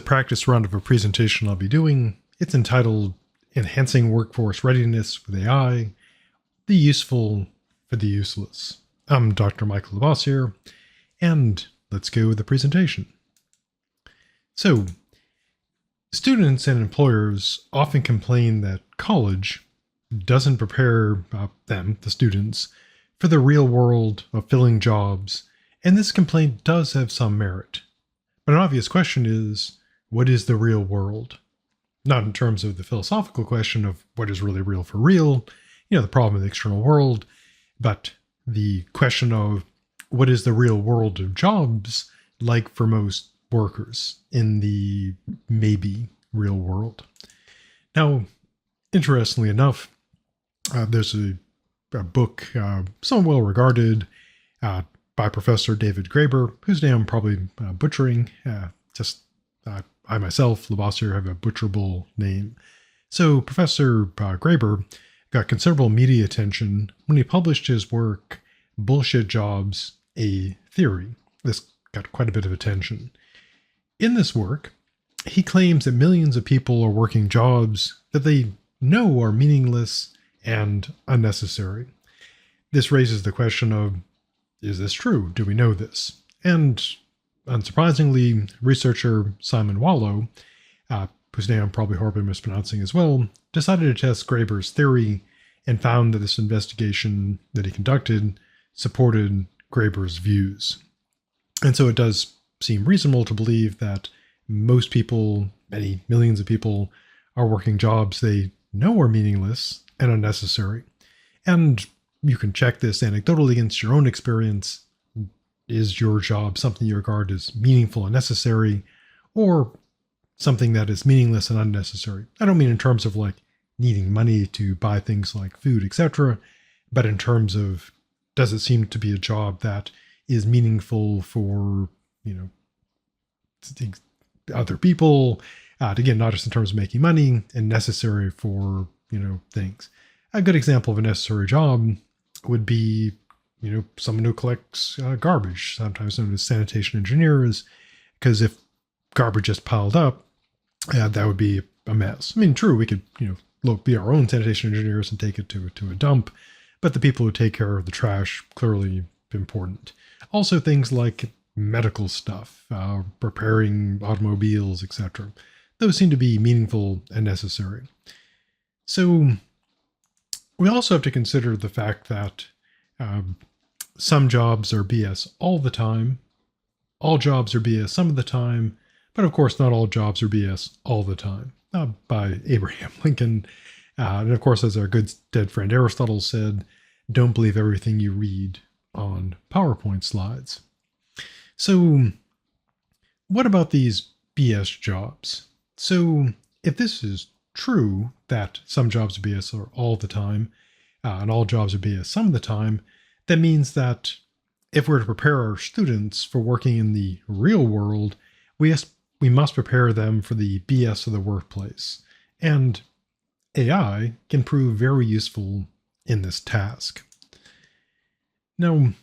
practice round of a presentation I'll be doing. It's entitled Enhancing Workforce Readiness with AI, the Useful for the Useless. I'm Dr. Michael Lavoisier, and let's go with the presentation. So, students and employers often complain that college doesn't prepare them, the students, for the real world of filling jobs, and this complaint does have some merit. But an obvious question is, what is the real world? Not in terms of the philosophical question of what is really real for real, the problem of the external world, but the question of what is the real world of jobs like for most workers in the maybe real world. Now, interestingly enough, there's a book somewhat well regarded by Professor David Graeber, whose name I'm probably butchering. I myself, Lavoisier, have a butcherable name. So Professor Graeber got considerable media attention when he published his work, Bullshit Jobs, a Theory. This got quite a bit of attention. In this work, he claims that millions of people are working jobs that they know are meaningless and unnecessary. This raises the question of, is this true? Do we know this? And unsurprisingly, researcher Simon Wallow, whose name I'm probably horribly mispronouncing as well, decided to test Graeber's theory and found that this investigation that he conducted supported Graeber's views. And so it does seem reasonable to believe that most people, many millions of people, are working jobs they know are meaningless and unnecessary. And you can check this anecdotally against your own experience. Is your job something you regard as meaningful and necessary, or something that is meaningless and unnecessary? I don't mean in terms of like needing money to buy things like food, etc., but in terms of, does it seem to be a job that is meaningful for, other people, again, not just in terms of making money, and necessary for, things. A good example of a necessary job would be, someone who collects garbage, sometimes known as sanitation engineers, because if garbage just piled up, that would be a mess. I mean, true, we could, be our own sanitation engineers and take it to a dump, but the people who take care of the trash, clearly important. Also things like medical stuff, repairing automobiles, etc. Those seem to be meaningful and necessary. So we also have to consider the fact that some jobs are BS all the time. All jobs are BS some of the time, but of course not all jobs are BS all the time. By Abraham Lincoln. And of course, as our good dead friend Aristotle said, don't believe everything you read on PowerPoint slides. So what about these BS jobs? So if this is true, that some jobs are BS all the time, and all jobs are BS some of the time, that means that if we're to prepare our students for working in the real world, we must prepare them for the BS of the workplace. And AI can prove very useful in this task. Now,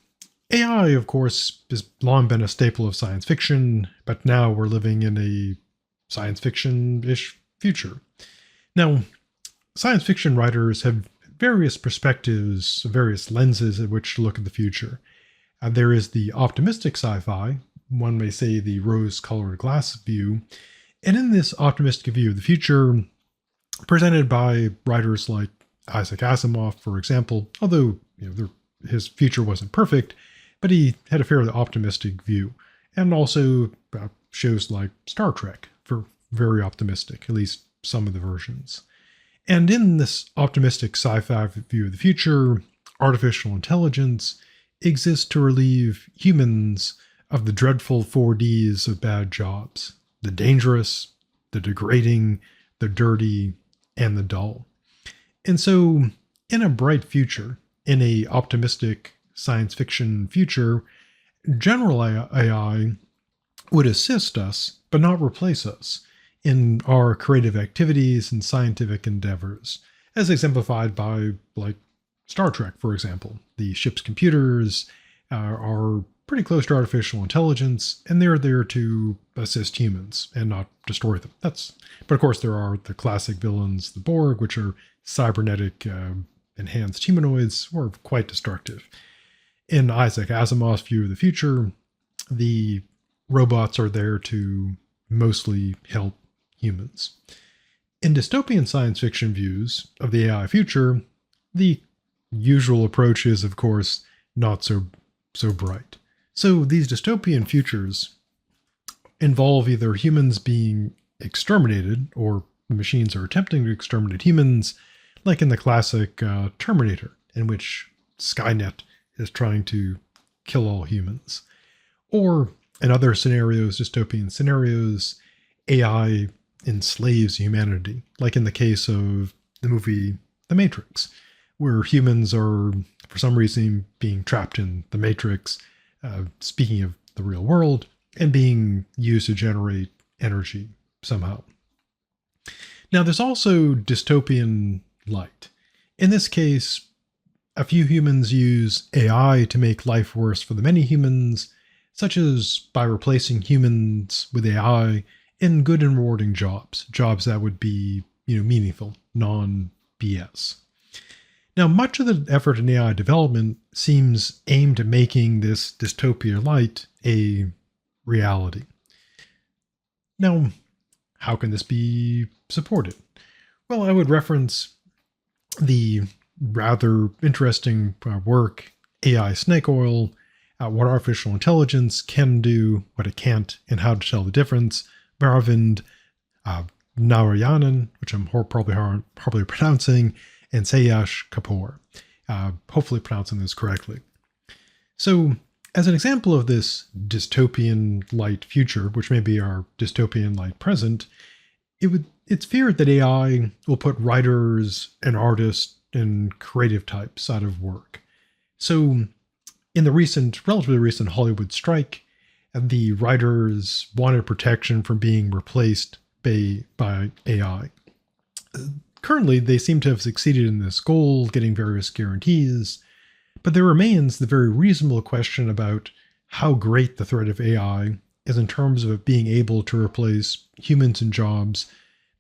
AI, of course, has long been a staple of science fiction, but now we're living in a science fiction-ish future. Now, science fiction writers have various perspectives, various lenses at which to look at the future. There is the optimistic sci-fi, one may say the rose-colored glass view, and in this optimistic view of the future, presented by writers like Isaac Asimov, for example, although his future wasn't perfect, but he had a fairly optimistic view, and also shows like Star Trek for very optimistic, at least some of the versions. And in this optimistic sci-fi view of the future, artificial intelligence exists to relieve humans of the dreadful 4Ds of bad jobs: the dangerous, the degrading, the dirty, and the dull. And so, in a bright future, in a optimistic science fiction future, general AI would assist us, but not replace us, in our creative activities and scientific endeavors, as exemplified by, like, Star Trek, for example. The ship's computers are pretty close to artificial intelligence, and they're there to assist humans and not destroy them. But of course, there are the classic villains, the Borg, which are cybernetic enhanced humanoids, who are quite destructive. In Isaac Asimov's view of the future, the robots are there to mostly help humans. In dystopian science fiction views of the AI future, the usual approach is, of course, not so bright. So these dystopian futures involve either humans being exterminated or machines are attempting to exterminate humans, like in the classic Terminator, in which Skynet is trying to kill all humans. Or in other scenarios, dystopian scenarios, AI enslaves humanity, like in the case of the movie The Matrix, where humans are, for some reason, being trapped in the Matrix, speaking of the real world, and being used to generate energy somehow. Now, there's also dystopian light. In this case, a few humans use AI to make life worse for the many humans, such as by replacing humans with AI in good and rewarding jobs that would be, meaningful, non-BS. Now, much of the effort in AI development seems aimed at making this dystopia light a reality. Now, how can this be supported? Well, I would reference the rather interesting work, AI Snake Oil, what artificial intelligence can do, what it can't, and how to tell the difference, by Arvind Narayanan, which I'm probably pronouncing, and Sayash Kapoor, hopefully pronouncing this correctly. So, as an example of this dystopian light future, which may be our dystopian light present, it's feared that AI will put writers and artists and creative types out of work. So, in the relatively recent Hollywood strike, the writers wanted protection from being replaced by AI. Currently, they seem to have succeeded in this goal, getting various guarantees, but there remains the very reasonable question about how great the threat of AI is in terms of it being able to replace humans in jobs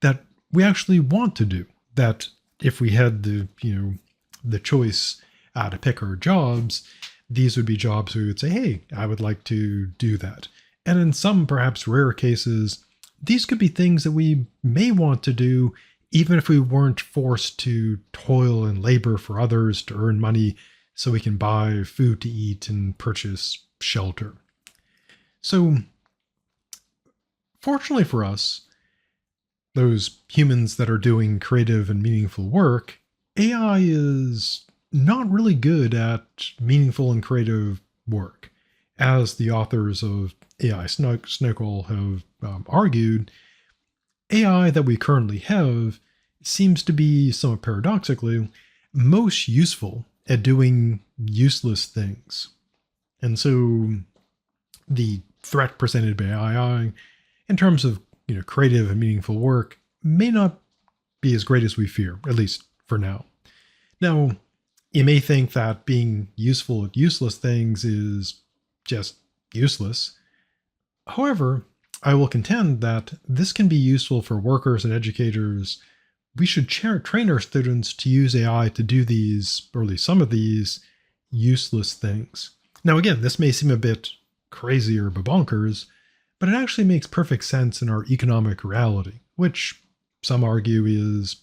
that we actually want to do. That if we had the choice to pick our jobs, these would be jobs we would say, hey, I would like to do that. And in some perhaps rare cases, these could be things that we may want to do even if we weren't forced to toil and labor for others to earn money so we can buy food to eat and purchase shelter. So, fortunately for us, those humans that are doing creative and meaningful work, AI is not really good at meaningful and creative work. As the authors of AI Snake Oil have argued, AI that we currently have seems to be, somewhat paradoxically, most useful at doing useless things. And so the threat presented by AI in terms of creative and meaningful work may not be as great as we fear, at least for now. Now, you may think that being useful at useless things is just useless. However, I will contend that this can be useful for workers and educators. We should train our students to use AI to do these, or at least some of these, useless things. Now, again, this may seem a bit crazy or bonkers, but it actually makes perfect sense in our economic reality, which some argue is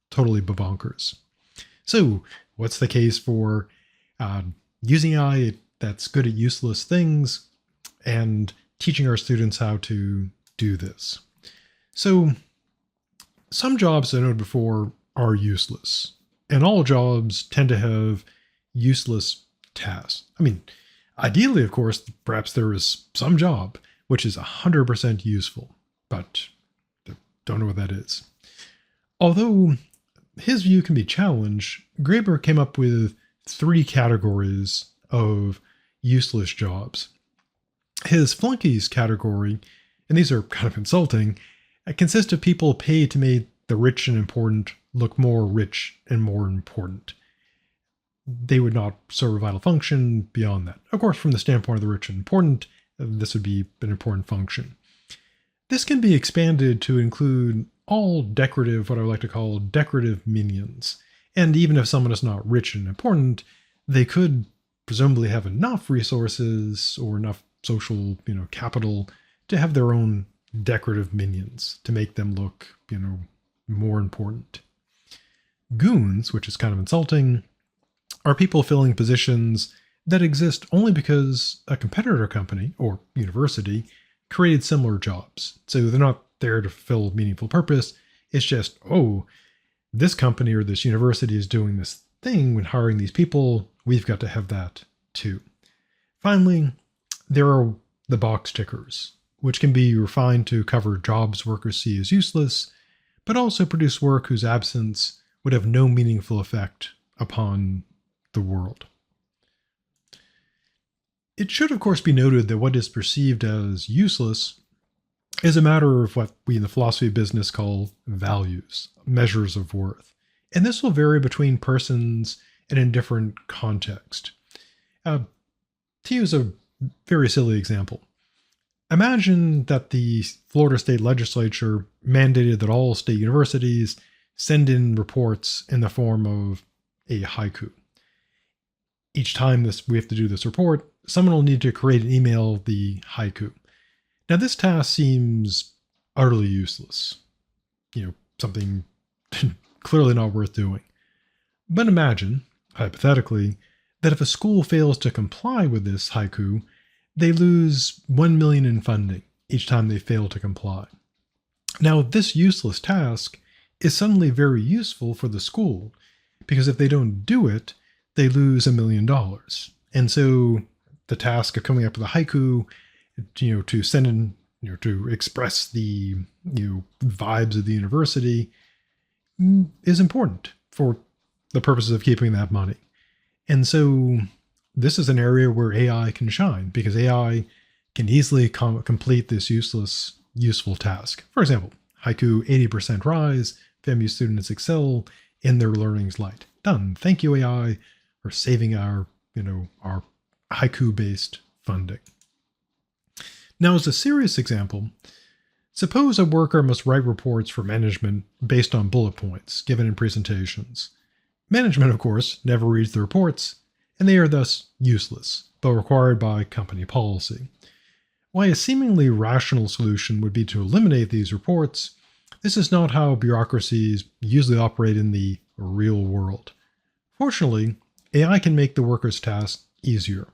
totally bonkers. So, what's the case for using AI that's good at useless things and teaching our students how to do this? So, some jobs I noted before are useless, and all jobs tend to have useless tasks. I mean, ideally, of course, perhaps there is some job which is 100% useful, but don't know what that is. Although his view can be challenged, Graeber came up with 3 categories of useless jobs. His flunkies category, and these are kind of insulting, consist of people paid to make the rich and important look more rich and more important. they would not serve a vital function beyond that. Of course, from the standpoint of the rich and important, this would be an important function. This can be expanded to include all decorative, what I would like to call decorative minions. And even if someone is not rich and important, they could presumably have enough resources or enough social, capital to have their own decorative minions to make them look, more important. Goons, which is kind of insulting, are people filling positions that exist only because a competitor company or university created similar jobs. So they're not there to fulfill a meaningful purpose. It's just, oh, this company or this university is doing this thing when hiring these people. We've got to have that too. Finally, there are the box tickers, which can be refined to cover jobs workers see as useless, but also produce work whose absence would have no meaningful effect upon the world. It should, of course, be noted that what is perceived as useless is a matter of what we in the philosophy of business call values, measures of worth. And this will vary between persons and in different context. To use a very silly example, imagine that the Florida State Legislature mandated that all state universities send in reports in the form of a haiku. Each time we have to do this report, someone will need to create and email the haiku. Now, this task seems utterly useless. Something clearly not worth doing. But imagine, hypothetically, that if a school fails to comply with this haiku, they lose $1 million in funding each time they fail to comply. Now, this useless task is suddenly very useful for the school, because if they don't do it, they lose $1 million. And so the task of coming up with a haiku, to send in, to express the, vibes of the university is important for the purposes of keeping that money. And so this is an area where AI can shine, because AI can easily complete this useful task. For example, haiku 80% rise, FAMU students excel in their learning's light. Done. Thank you, AI, for saving our haiku-based funding. Now, as a serious example, suppose a worker must write reports for management based on bullet points given in presentations. Management, of course, never reads the reports, and they are thus useless, but required by company policy. Why a seemingly rational solution would be to eliminate these reports, this is not how bureaucracies usually operate in the real world. Fortunately, AI can make the worker's task easier.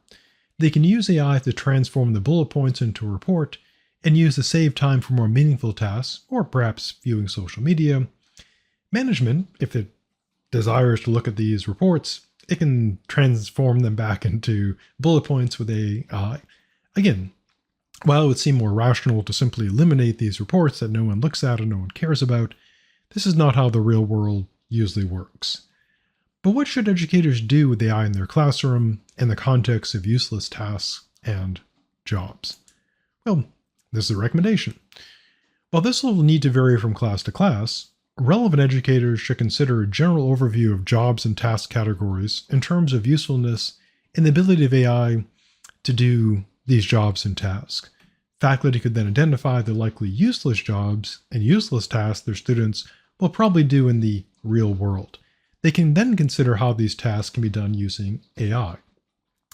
They can use AI to transform the bullet points into a report and use to save time for more meaningful tasks, or perhaps viewing social media. Management, if it desires to look at these reports, it can transform them back into bullet points with AI. Again, while it would seem more rational to simply eliminate these reports that no one looks at and no one cares about, this is not how the real world usually works. But what should educators do with AI in their classroom in the context of useless tasks and jobs? Well, this is a recommendation. While this will need to vary from class to class, relevant educators should consider a general overview of jobs and task categories in terms of usefulness and the ability of AI to do these jobs and tasks. Faculty could then identify the likely useless jobs and useless tasks their students will probably do in the real world. They can then consider how these tasks can be done using AI.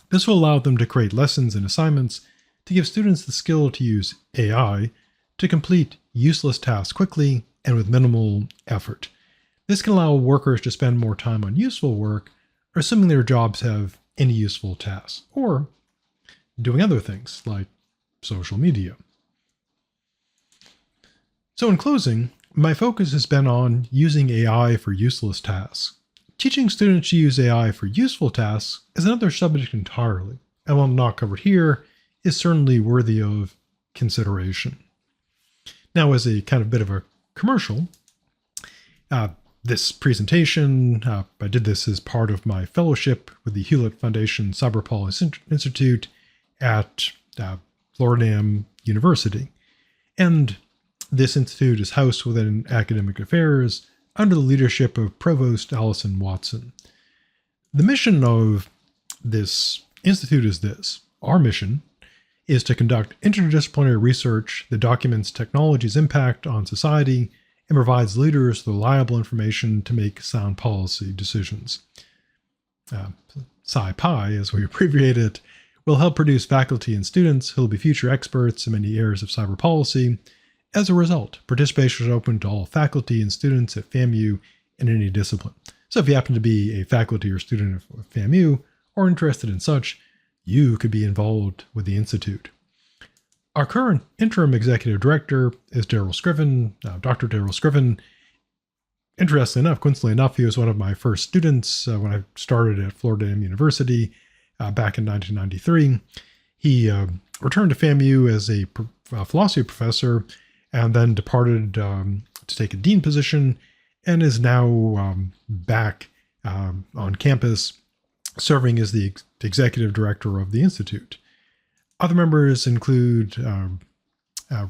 This will allow them to create lessons and assignments to give students the skill to use AI to complete useless tasks quickly and with minimal effort. This can allow workers to spend more time on useful work, assuming their jobs have any useful tasks, or doing other things like social media. So in closing, my focus has been on using AI for useless tasks. Teaching students to use AI for useful tasks is another subject entirely, and while not covered here, is certainly worthy of consideration. Now, as a kind of bit of a commercial, this presentation, I did this as part of my fellowship with the Hewlett Foundation Cyber Policy Institute at Florida A&M University. And this institute is housed within academic affairs under the leadership of Provost Allison Watson. The mission of this institute is this. Our mission is to conduct interdisciplinary research that documents technology's impact on society and provides leaders with reliable information to make sound policy decisions. SciPi, as we abbreviate it, will help produce faculty and students who will be future experts in many areas of cyber policy. As a result, participation is open to all faculty and students at FAMU in any discipline. So if you happen to be a faculty or student of FAMU or interested in such, you could be involved with the Institute. Our current interim executive director is Daryl Scriven. Dr. Daryl Scriven, interestingly enough, coincidentally enough, he was one of my first students when I started at Florida A&M University back in 1993. He returned to FAMU as a philosophy professor and then departed to take a dean position and is now back on campus serving as the executive director of the Institute. Other members include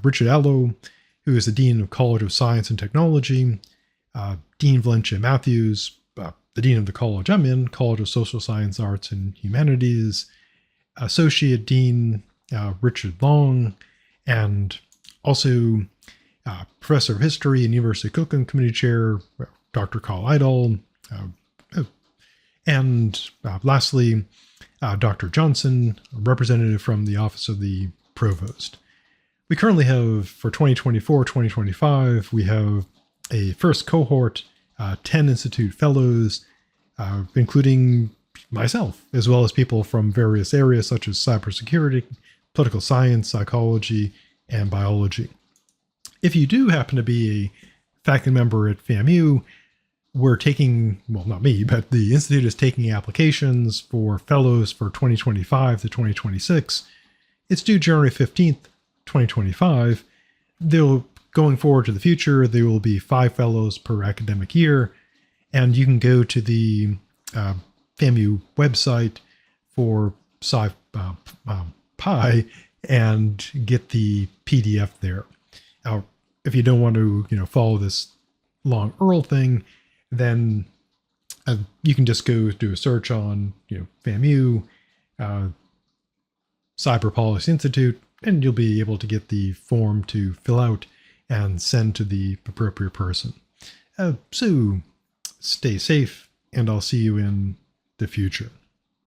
Richard Allo, who is the Dean of College of Science and Technology, Dean Valencia Matthews, the Dean of the college I'm in, College of Social Science, Arts, and Humanities, Associate Dean Richard Long, and also Professor of History and University Curriculum Committee Chair Dr. Carl Idol, and lastly, Dr. Johnson, a representative from the Office of the Provost. We currently have, for 2024-2025, we have a first cohort, 10 Institute Fellows, including myself, as well as people from various areas such as cybersecurity, political science, psychology, and biology. If you do happen to be a faculty member at FAMU, we're taking, well, not me, but the Institute is taking applications for fellows for 2025 to 2026. It's due January 15th, 2025. Going forward to the future, there will be 5 fellows per academic year, and you can go to the FAMU website for SciPi and get the PDF there. Now, if you don't want to, follow this long URL thing, then you can just go do a search on, FAMU, Cyber Policy Institute, and you'll be able to get the form to fill out and send to the appropriate person. So stay safe, and I'll see you in the future.